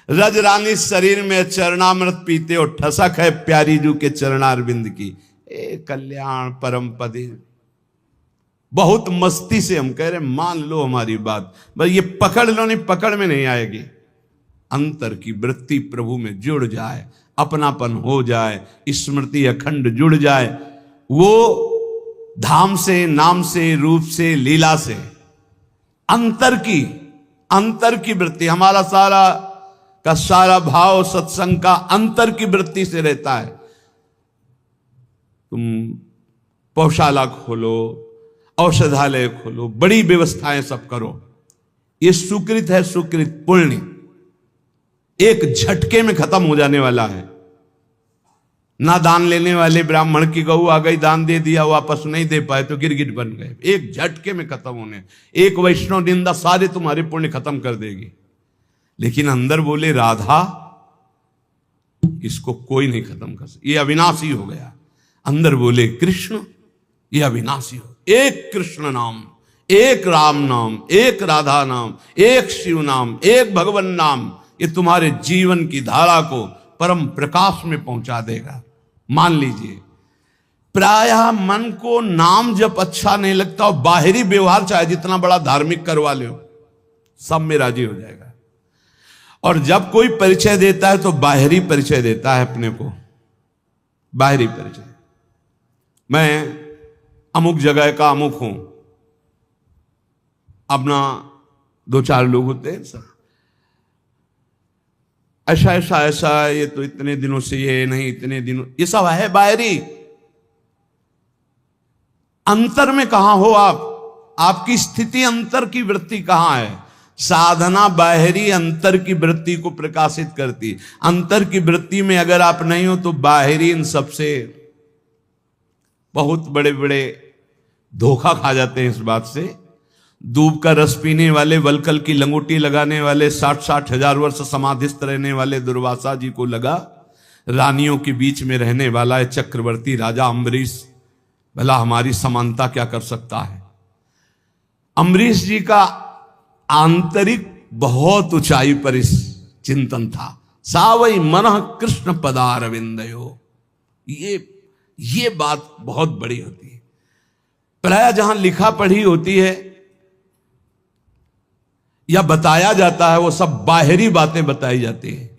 रज रानी शरीर में चरणामृत पीते हो, ठसक है प्यारी जू के चरणारविंद की। ए कल्याण परम पदे। बहुत मस्ती से हम कह रहे मान लो हमारी बात, बस ये पकड़ लो, नहीं पकड़ में नहीं आएगी। अंतर की वृत्ति प्रभु में जुड़ जाए, अपनापन हो जाए, स्मृति अखंड जुड़ जाए, वो धाम से, नाम से, रूप से, लीला से अंतर की वृत्ति। हमारा सारा का सारा भाव सत्संग का अंतर की वृत्ति से रहता है। तुम पौशाला खोलो, औषधालय खोलो, बड़ी व्यवस्थाएं सब करो, ये सुकृत है, सुकृत पुण्य एक झटके में खत्म हो जाने वाला है। ना दान लेने वाले ब्राह्मण की गऊ आ गई, दान दे दिया, वापस नहीं दे पाए तो गिरगिट बन गए, एक झटके में खत्म होने। एक वैष्णव निंदा सारे तुम्हारे पुण्य खत्म कर देगी। लेकिन अंदर बोले राधा, इसको कोई नहीं खत्म कर सकता, ये अविनाशी हो गया। अंदर बोले कृष्ण, ये अविनाशी हो। एक कृष्ण नाम, एक राम नाम, एक राधा नाम, एक शिव नाम, एक भगवान नाम, ये तुम्हारे जीवन की धारा को परम प्रकाश में पहुंचा देगा। मान लीजिए प्रायः मन को नाम जब अच्छा नहीं लगता, और बाहरी व्यवहार चाहे जितना बड़ा धार्मिक करवा लो, सब में राजी हो जाएगा। और जब कोई परिचय देता है तो बाहरी परिचय देता है अपने को, बाहरी परिचय। मैं अमुक जगह का अमुक हूं, अपना 2-4 लोग होते हैं सर, ऐसा ऐसा ऐसा, ये तो इतने दिनों से, ये नहीं इतने दिनों, ये सब है बाहरी। अंतर में कहां हो आप? आपकी स्थिति अंतर की वृत्ति कहां है? साधना बाहरी अंतर की वृत्ति को प्रकाशित करती। अंतर की वृत्ति में अगर आप नहीं हो तो बाहरी इन सबसे बहुत बड़े बड़े धोखा खा जाते हैं। इस बात से दूब का रस पीने वाले, वलकल की लंगोटी लगाने वाले, 60-60 हजार वर्ष समाधिस्थ रहने वाले दुर्वासा जी को लगा रानियों के बीच में रहने वाला है चक्रवर्ती राजा अम्बरीश, भला हमारी समानता क्या कर सकता है। अम्बरीश जी का आंतरिक बहुत ऊंचाई पर इस चिंतन था। सावई मनः कृष्ण पदारविंदयो, ये बात बहुत बड़ी होती है। प्राय जहां लिखा पढ़ी होती है या बताया जाता है, वो सब बाहरी बातें बताई जाती है।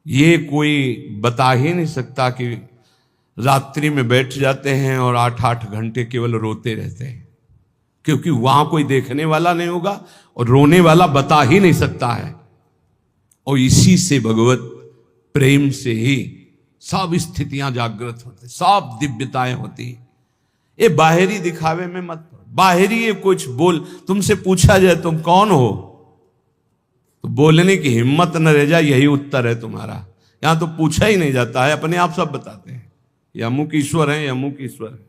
ये कोई बता ही नहीं सकता कि रात्रि में बैठ जाते हैं और 8-8 घंटे केवल रोते रहते हैं, क्योंकि वहां कोई देखने वाला नहीं होगा और रोने वाला बता ही नहीं सकता है। और इसी से भगवत प्रेम से ही सब स्थितियां जागृत होती, सब दिव्यताएं होती। ये बाहरी दिखावे में मत, बाहरी ये कुछ बोल, तुमसे पूछा जाए तुम कौन हो तो बोलने की हिम्मत न रह जाए, यही उत्तर है तुम्हारा। यहां तो पूछा ही नहीं जाता है, अपने आप सब बताते हैं, ये अमुक ईश्वर है, ये अमुक ईश्वर है।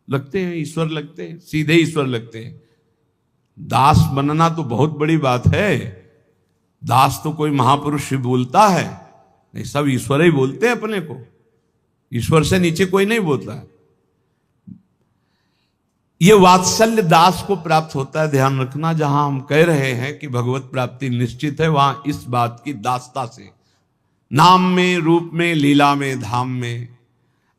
लगते हैं ईश्वर, लगते हैं सीधे ईश्वर लगते हैं। दास बनना तो बहुत बड़ी बात है। दास तो कोई महापुरुष ही बोलता है, नहीं सब ईश्वर ही बोलते हैं अपने को। ईश्वर से नीचे कोई नहीं बोलता है। ये वात्सल्य दास को प्राप्त होता है। ध्यान रखना, जहां हम कह रहे हैं कि भगवत प्राप्ति निश्चित है, वहां इस बात की दासता से नाम में, रूप में, लीला में, धाम में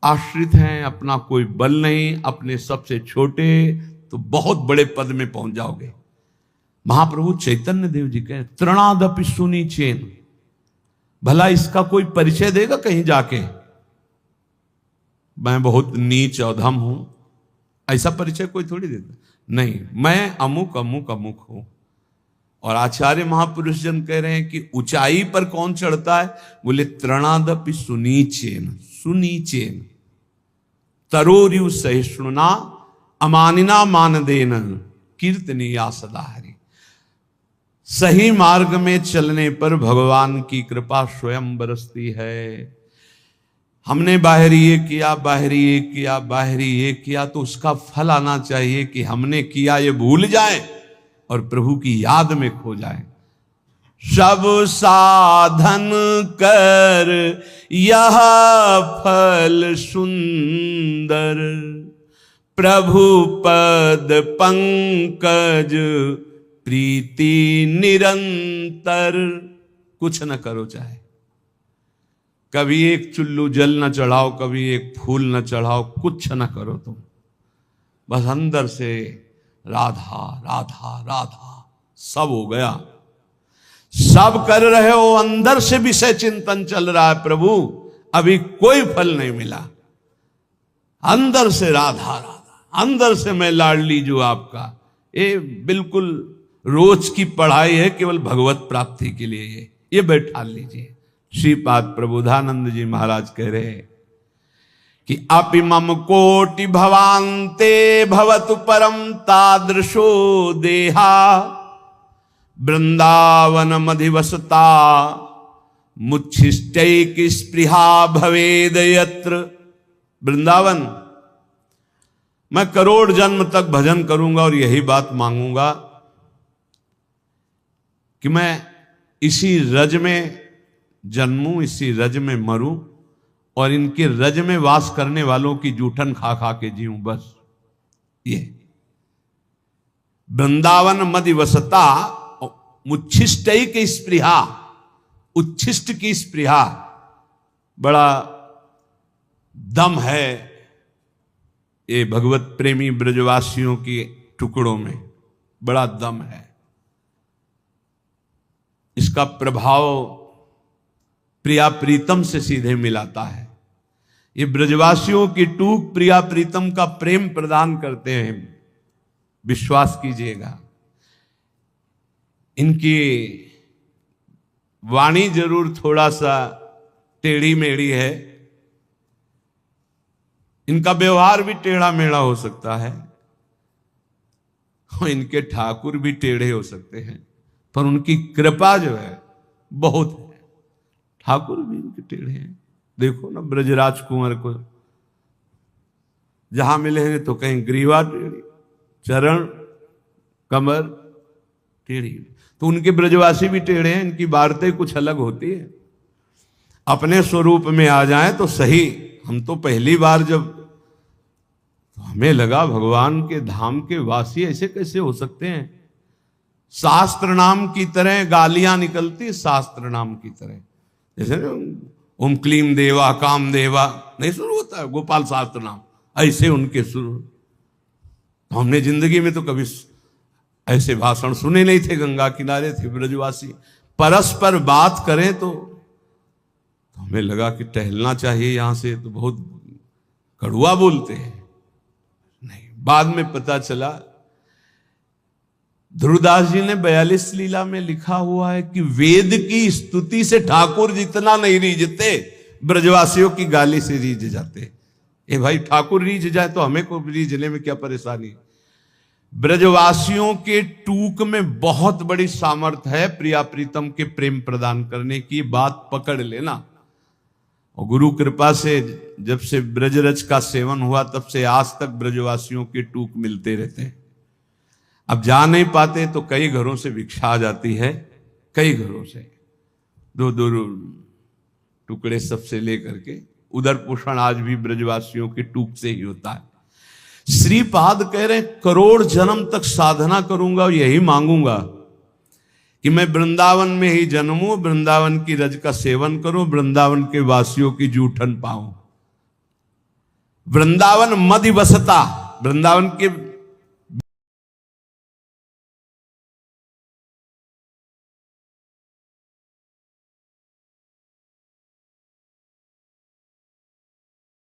आश्रित हैं। अपना कोई बल नहीं, अपने सबसे छोटे तो बहुत बड़े पद में पहुंच जाओगे। महाप्रभु चैतन्य देव जी कहे तृणादपि सुनी चेन, भला इसका कोई परिचय देगा कहीं जाके? मैं बहुत नीच अधम हूं, ऐसा परिचय कोई थोड़ी देता नहीं। मैं अमुक अमुक अमुक हूं। और आचार्य महापुरुष जन कह रहे हैं कि ऊंचाई पर कौन चढ़ता है? बोले तृणादपि सुनीचेन, सुनीचेन तरोरियु सहिष्णुना अमानिना मानदेन कीर्तनीया सदा हरि। सही मार्ग में चलने पर भगवान की कृपा स्वयं बरसती है। हमने बाहरी ये किया, बाहरी ये किया, बाहरी ये किया, तो उसका फल आना चाहिए कि हमने किया ये भूल जाए और प्रभु की याद में खो जाए। सब साधन कर यह फल सुंदर, प्रभु पद पंकज प्रीति निरंतर। कुछ न करो, चाहे कभी एक चुल्लू जल न चढ़ाओ, कभी एक फूल न चढ़ाओ, कुछ न करो तुम, बस अंदर से राधा राधा राधा। सब हो गया, सब कर रहे हो, अंदर से विषय चिंतन चल रहा है, प्रभु अभी कोई फल नहीं मिला। अंदर से राधा राधा, अंदर से मैं लाडली जो आपका। ये बिल्कुल रोज की पढ़ाई है, केवल भगवत प्राप्ति के लिए। ये बैठा लीजिए। श्रीपाद प्रबोधानंद जी महाराज कह रहे हैं कि अपि मम कोटि भवान्ते भवतु परम तादृशो देहा, वृंदावन मधिवसता मुच्छिष्टैक स्पृहा भवेद यत्र। वृंदावन मैं करोड़ जन्म तक भजन करूंगा और यही बात मांगूंगा कि मैं इसी रज में जन्मूं, इसी रज में मरूं और इनके रज में वास करने वालों की जूठन खा खा के जीऊं, बस ये। वृंदावन मदिवसता मुच्छिष्ट की स्पृहा, उच्छिष्ट की स्पृहा, बड़ा दम है ये भगवत प्रेमी ब्रजवासियों के टुकड़ों में, बड़ा दम है। इसका प्रभाव प्रिया प्रीतम से सीधे मिलाता है। ये ब्रजवासियों की टूक प्रिया प्रीतम का प्रेम प्रदान करते हैं, विश्वास कीजिएगा। इनकी वाणी जरूर थोड़ा सा टेढ़ी मेढ़ी है, इनका व्यवहार भी टेढ़ा मेढ़ा हो सकता है, और इनके ठाकुर भी टेढ़े हो सकते हैं, पर उनकी कृपा जो है बहुत है। ठाकुर भी इनके टेढ़े हैं। देखो ना ब्रजराज कुंवर को जहां मिले हैं तो कहीं ग्रीवा टेढ़ी, चरण कमर टेढ़ी, तो उनके ब्रजवासी भी टेढ़े हैं। इनकी वार्तें कुछ अलग होती है। अपने स्वरूप में आ जाएं तो सही। हम तो पहली बार जब, तो हमें लगा भगवान के धाम के वासी ऐसे कैसे हो सकते हैं। शास्त्र नाम की तरह गालियां निकलती, शास्त्र नाम की तरह, जैसे ओम क्लीम देवा काम देवा नहीं शुरू होता है, गोपाल शास्त्र नाम, ऐसे उनके शुरू। तो हमने जिंदगी में तो कभी ऐसे भाषण सुने नहीं थे। गंगा किनारे थे ब्रजवासी, परस्पर बात करें तो हमें लगा कि टहलना चाहिए यहां से, तो बहुत कड़ुआ बोलते हैं। नहीं, बाद में पता चला ध्रुवदास जी ने 42 लीला में लिखा हुआ है कि वेद की स्तुति से ठाकुर जितना नहीं रीझते, ब्रजवासियों की गाली से रीझ जाते। ए भाई, ठाकुर रीझ जाए तो हमें को रीझने में क्या परेशानी। ब्रजवासियों के टूक में बहुत बड़ी सामर्थ्य है प्रिया प्रीतम के प्रेम प्रदान करने की, बात पकड़ लेना। और गुरु कृपा से जब से ब्रजरज का सेवन हुआ तब से आज तक ब्रजवासियों के टूक मिलते रहते हैं। अब जा नहीं पाते तो कई घरों से भिक्षा आ जाती है, कई घरों से दो दो टुकड़े सबसे लेकर के। उदर पोषण आज भी ब्रजवासियों के टूक से ही होता है। श्रीपाद कह रहे हैं करोड़ जन्म तक साधना करूंगा और यही मांगूंगा कि मैं वृंदावन में ही जन्मूं, वृंदावन की रज का सेवन करूं, वृंदावन के वासियों की जूठन पाऊं। वृंदावन मधि बसता, वृंदावन के